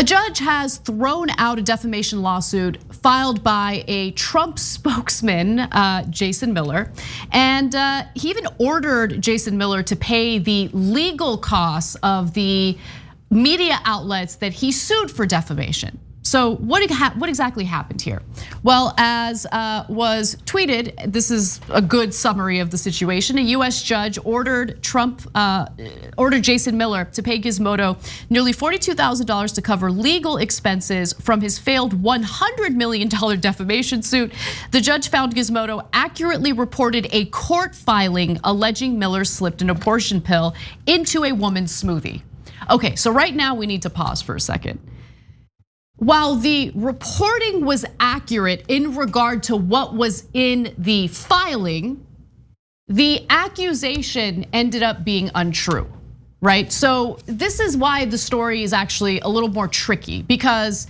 judge has thrown out a defamation lawsuit filed by a Trump spokesman, Jason Miller. And he even ordered Jason Miller to pay the legal costs of the media outlets that he sued for defamation. So what exactly happened here? Well, as was tweeted, this is a good summary of the situation. A US judge ordered Jason Miller to pay Gizmodo nearly $42,000 to cover legal expenses from his failed $100 million defamation suit. The judge found Gizmodo accurately reported a court filing alleging Miller slipped an abortion pill into a woman's smoothie. Okay, so right now we need to pause for a second. While the reporting was accurate in regard to what was in the filing, the accusation ended up being untrue, right? So this is why the story is actually a little more tricky, because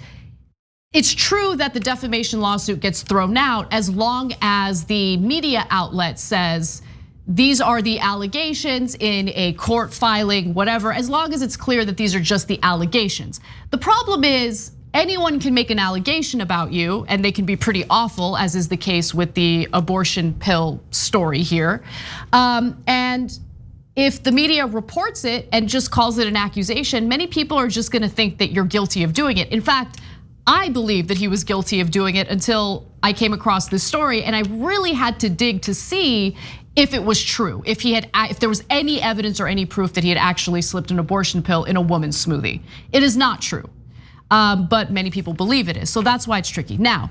it's true that the defamation lawsuit gets thrown out as long as the media outlet says these are the allegations in a court filing, whatever, as long as it's clear that these are just the allegations. The problem is, anyone can make an allegation about you, and they can be pretty awful, as is the case with the abortion pill story here. And if the media reports it and just calls it an accusation, many people are just gonna think that you're guilty of doing it. In fact, I believed that he was guilty of doing it until I came across this story, and I really had to dig to see if it was true, if there was any evidence or any proof that he had actually slipped an abortion pill in a woman's smoothie. It is not true. But many people believe it is, so that's why it's tricky. Now,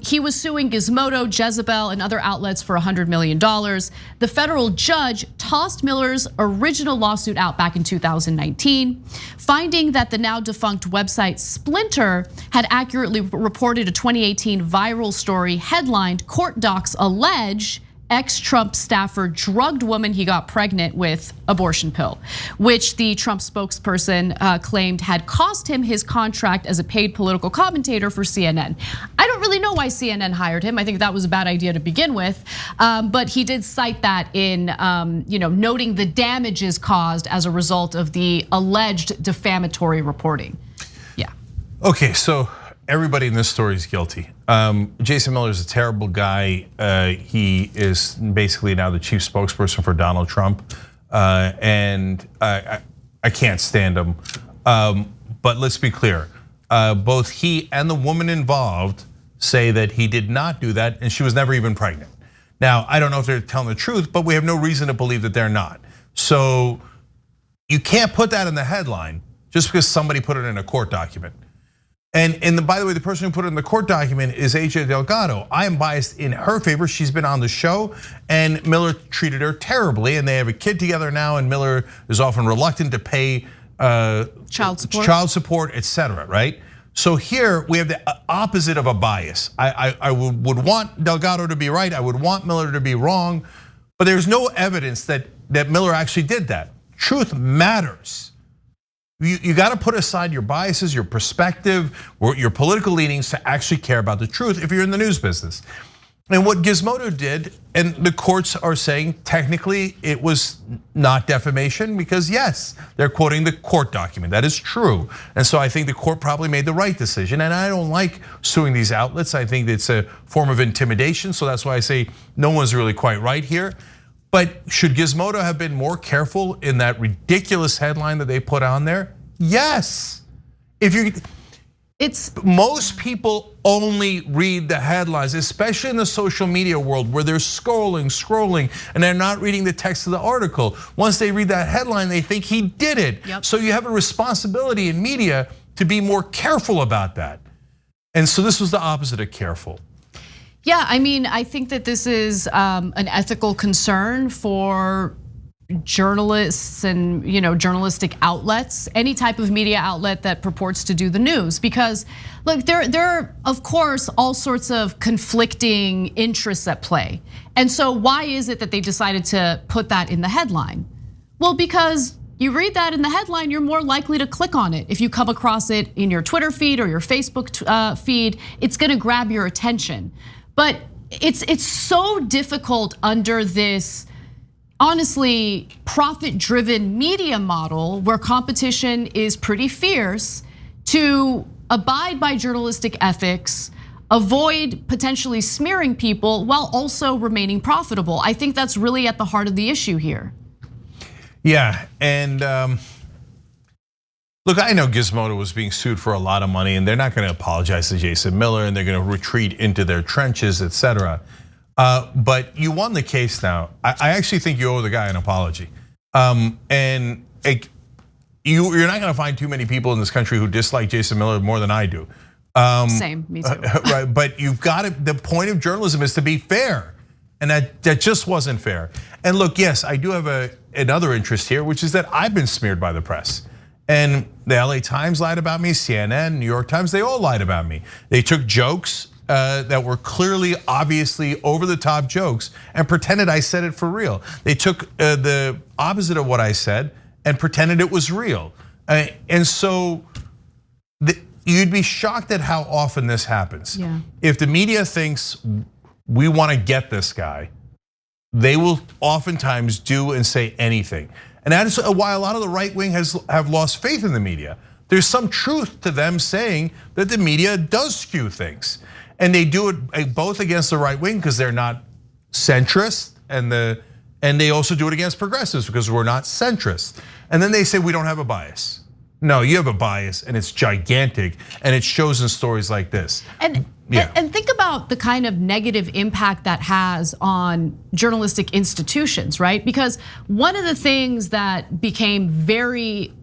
he was suing Gizmodo, Jezebel, and other outlets for $100 million. The federal judge tossed Miller's original lawsuit out back in 2019, finding that the now defunct website Splinter had accurately reported a 2018 viral story headlined "Court Docs Allege Ex-Trump staffer drugged woman he got pregnant with abortion pill," which the Trump spokesperson claimed had cost him his contract as a paid political commentator for CNN. I don't really know why CNN hired him. I think that was a bad idea to begin with, but he did cite that in noting the damages caused as a result of the alleged defamatory reporting. Yeah. Okay, so everybody in this story is guilty. Jason Miller is a terrible guy. He is basically now the chief spokesperson for Donald Trump, and I can't stand him. But let's be clear, both he and the woman involved say that he did not do that, and she was never even pregnant. Now, I don't know if they're telling the truth, but we have no reason to believe that they're not. So you can't put that in the headline just because somebody put it in a court document. And by the way, the person who put it in the court document is AJ Delgado. I am biased in her favor. She's been on the show, and Miller treated her terribly, and they have a kid together now, and Miller is often reluctant to pay child support, etc. Right? So here we have the opposite of a bias. I would want Delgado to be right. I would want Miller to be wrong, but there's no evidence that Miller actually did that. Truth matters. You got to put aside your biases, your perspective, or your political leanings to actually care about the truth if you're in the news business. And what Gizmodo did, and the courts are saying technically it was not defamation because yes, they're quoting the court document. That is true. And so I think the court probably made the right decision. And I don't like suing these outlets. I think it's a form of intimidation. So that's why I say no one's really quite right here. But should Gizmodo have been more careful in that ridiculous headline that they put on there? Yes. Most people only read the headlines, especially in the social media world where they're scrolling, and they're not reading the text of the article. Once they read that headline, they think he did it. Yep. So you have a responsibility in media to be more careful about that. And so this was the opposite of careful. Yeah, I mean, I think that this is an ethical concern for journalists and journalistic outlets, any type of media outlet that purports to do the news, because look, there are of course all sorts of conflicting interests at play. And so why is it that they decided to put that in the headline? Well, because you read that in the headline, you're more likely to click on it. If you come across it in your Twitter feed or your Facebook feed, it's gonna grab your attention. But it's so difficult under this, honestly, profit-driven media model where competition is pretty fierce to abide by journalistic ethics, avoid potentially smearing people while also remaining profitable. I think that's really at the heart of the issue here. Yeah, and look, I know Gizmodo was being sued for a lot of money, and they're not going to apologize to Jason Miller, and they're going to retreat into their trenches, etc. But you won the case now. I actually think you owe the guy an apology. And you're not going to find too many people in this country who dislike Jason Miller more than I do. Same, me too. Right, but you've got to. The point of journalism is to be fair, and that just wasn't fair. And look, yes, I do have another interest here, which is that I've been smeared by the press. And the LA Times lied about me, CNN, New York Times, they all lied about me. They took jokes that were clearly, obviously over the top jokes and pretended I said it for real. They took the opposite of what I said and pretended it was real. And so you'd be shocked at how often this happens. Yeah. If the media thinks we want to get this guy, they will oftentimes do and say anything. And that is why a lot of the right wing have lost faith in the media. There's some truth to them saying that the media does skew things. And they do it both against the right wing because they're not centrist, and they also do it against progressives because we're not centrist. And then they say we don't have a bias. No, you have a bias, and it's gigantic, and it shows in stories like this. And think about the kind of negative impact that has on journalistic institutions, right? Because one of the things that became very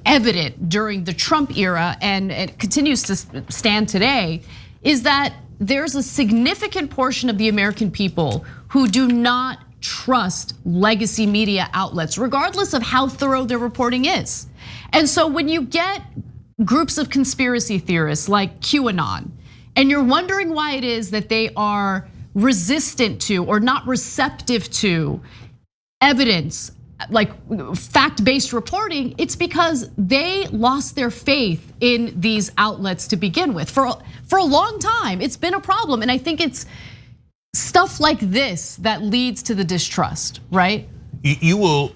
evident during the Trump era, and it continues to stand today, is that there's a significant portion of the American people who do not trust legacy media outlets, regardless of how thorough their reporting is. And so when you get groups of conspiracy theorists like QAnon, and you're wondering why it is that they are resistant to or not receptive to evidence, like fact-based reporting, it's because they lost their faith in these outlets to begin with. For a long time, it's been a problem. And I think it's stuff like this that leads to the distrust, right? You will,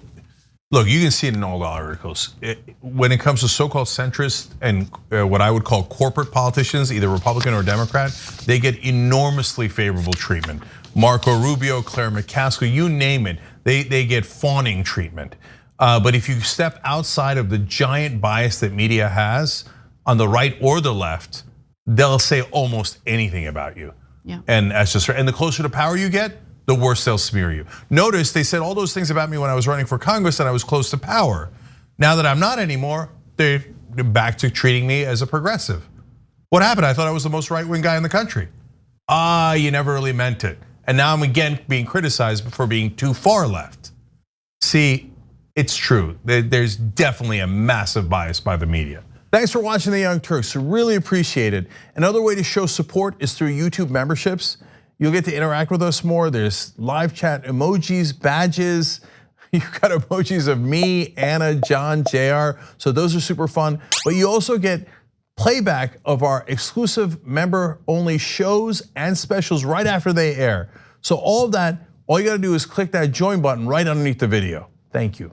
look, you can see it in all the articles. When it comes to so-called centrist and what I would call corporate politicians, either Republican or Democrat, they get enormously favorable treatment. Marco Rubio, Claire McCaskill, you name it, they get fawning treatment. But if you step outside of the giant bias that media has on the right or the left, they'll say almost anything about you. Yeah. And that's just right. And the closer to power you get, the worse they'll smear you. Notice they said all those things about me when I was running for Congress and I was close to power. Now that I'm not anymore, they're back to treating me as a progressive. What happened? I thought I was the most right-wing guy in the country. You never really meant it. And now I'm again being criticized for being too far left. See, it's true. There's definitely a massive bias by the media. Thanks for watching The Young Turks, really appreciate it. Another way to show support is through YouTube memberships. You'll get to interact with us more. There's live chat emojis, badges. You've got emojis of me, Anna, John, JR. So those are super fun. But you also get playback of our exclusive member-only shows and specials right after they air. So all of that, all you gotta do is click that join button right underneath the video. Thank you.